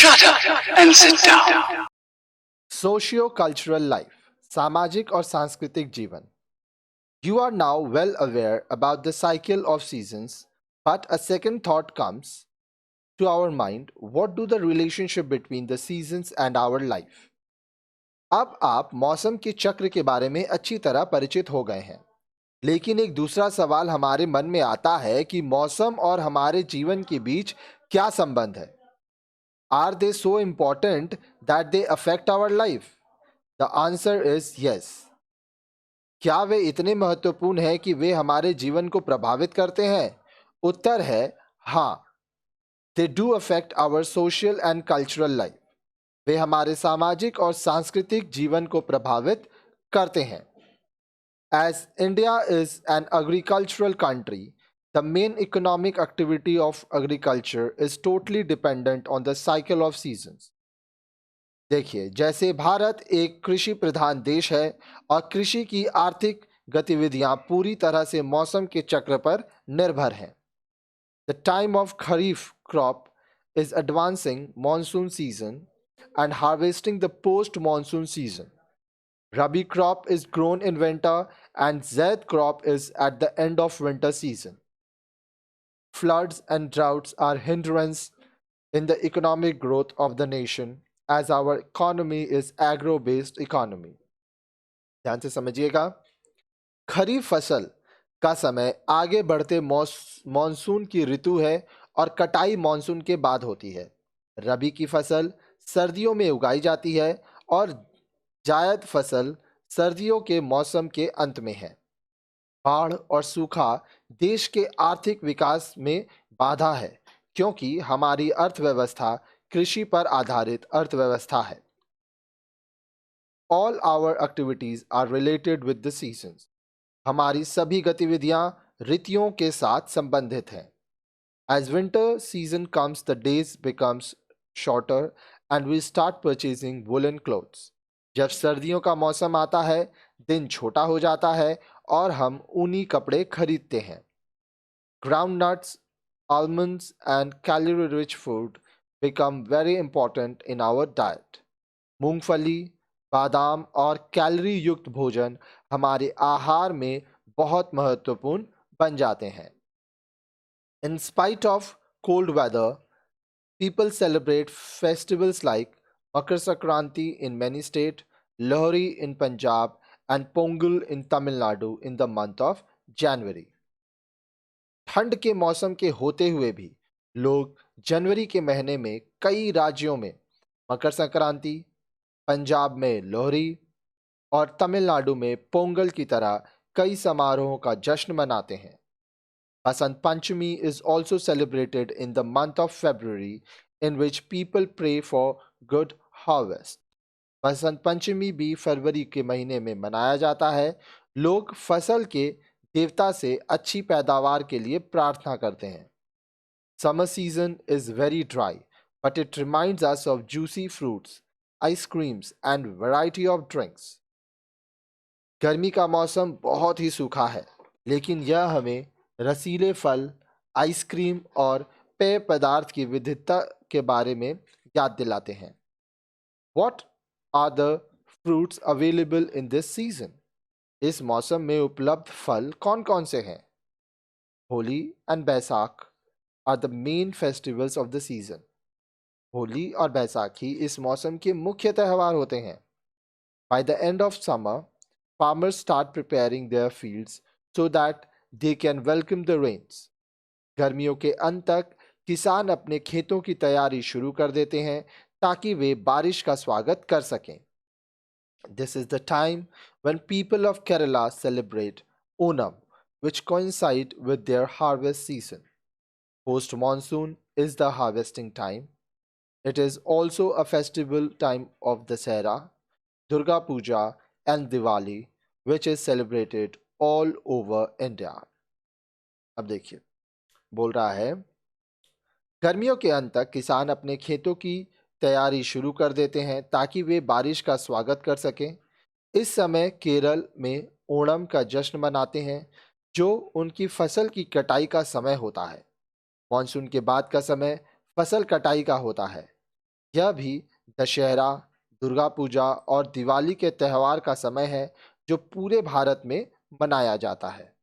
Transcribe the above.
Shut up and sit down. Socio cultural life, सामाजिक और सांस्कृतिक जीवन. You are now well aware about the cycle of seasons, but a second thought comes to our mind: what do the relationship between the seasons and our life? अब आप मौसम के चक्र के बारे में अच्छी तरह परिचित हो गए हैं, लेकिन एक दूसरा सवाल हमारे मन में आता है कि मौसम और हमारे जीवन के बीच क्या संबंध है? Are they so important that they affect our life? The answer is yes. क्या वे इतने महत्वपूर्ण हैं कि वे हमारे जीवन को प्रभावित करते हैं? उत्तर है हाँ. They do affect our social and cultural life. वे हमारे सामाजिक और सांस्कृतिक जीवन को प्रभावित करते हैं. As India is an agricultural country, the main economic activity of agriculture is totally dependent on the cycle of seasons. देखिए, जैसे भारत एक कृषि प्रधान देश है और कृषि की आर्थिक गतिविधियां पूरी तरह से मौसम के चक्र पर निर्भर हैं. The time of Kharif crop is advancing monsoon season and harvesting the post-monsoon season. Rabi crop is grown in winter and Zaid crop is at the end of winter season. Floods and droughts are hindrance in the economic growth of the nation as our economy is agro-based economy. ध्यान से समझिएगा. खरीफ फसल का समय आगे बढ़ते monsoon की ऋतु है और कटाई मॉनसून के बाद होती है. रबी की फसल सर्दियों में उगाई जाती है और जायद फसल सर्दियों के मौसम के अंत में है. बाढ़ और सूखा देश के आर्थिक विकास में बाधा है क्योंकि हमारी अर्थव्यवस्था कृषि पर आधारित अर्थव्यवस्था है. All our activities are related with the seasons. हमारी सभी गतिविधियां ऋतुओं के साथ संबंधित हैं. As winter season comes, the days becomes shorter and we start purchasing woolen clothes. जब सर्दियों का मौसम आता है, दिन छोटा हो जाता है और हम ऊनी कपड़े खरीदते हैं. Groundnuts, almonds and calorie-rich food become very important in our diet. मूंगफली, बादाम और कैलोरी युक्त भोजन हमारे आहार में बहुत महत्वपूर्ण बन जाते हैं. In spite of cold weather, people celebrate festivals like Makar Sankranti in many states, Lohri in Punjab, and Pongal in Tamil Nadu in the month of January. ठंड के मौसम के होते हुए भी लोग जनवरी के महीने में कई राज्यों में मकर संक्रांति, पंजाब में लोहरी और तमिलनाडु में पोंगल की तरह कई समारोहों का जश्न मनाते हैं. Basant Panchami is also celebrated in the month of February, in which people pray for good harvest. Basant Panchami भी फरवरी के महीने में मनाया जाता है. लोग फसल के देवता से अच्छी पैदावार के लिए प्रार्थना करते हैं. Summer season is very dry, but it reminds us of juicy fruits, ice creams and variety of drinks. गर्मी का मौसम बहुत ही सूखा है, लेकिन यह हमें रसीले फल, आइसक्रीम और पेय पदार्थ की विविधता के बारे में याद दिलाते हैं. What are the fruits available in this season? इस मौसम में उपलब्ध फल कौन कौन से हैं? Holi and Baisakh are the main festivals of the season. Holi और बैसाखी इस मौसम के मुख्य त्यौहार होते हैं. By the end of summer, farmers start preparing their fields so that they can welcome the rains. गर्मियों के अंत तक किसान अपने खेतों की तैयारी शुरू कर देते हैं ताकि वे बारिश का स्वागत कर सकें. This is the time when people of Kerala celebrate Onam, which coincide with their harvest season. Post-monsoon is the harvesting time. It is also a festival time of Dasera, Durga Puja and Diwali, which is celebrated all over India. अब देखिए, बोल रहा है गर्मियों के अंत तक किसान अपने खेतों की तैयारी शुरू कर देते हैं ताकि वे बारिश का स्वागत कर सकें. इस समय केरल में ओणम का जश्न मनाते हैं जो उनकी फसल की कटाई का समय होता है. मॉनसून के बाद का समय फसल कटाई का होता है. यह भी दशहरा, दुर्गा पूजा और दिवाली के त्योहार का समय है जो पूरे भारत में मनाया जाता है।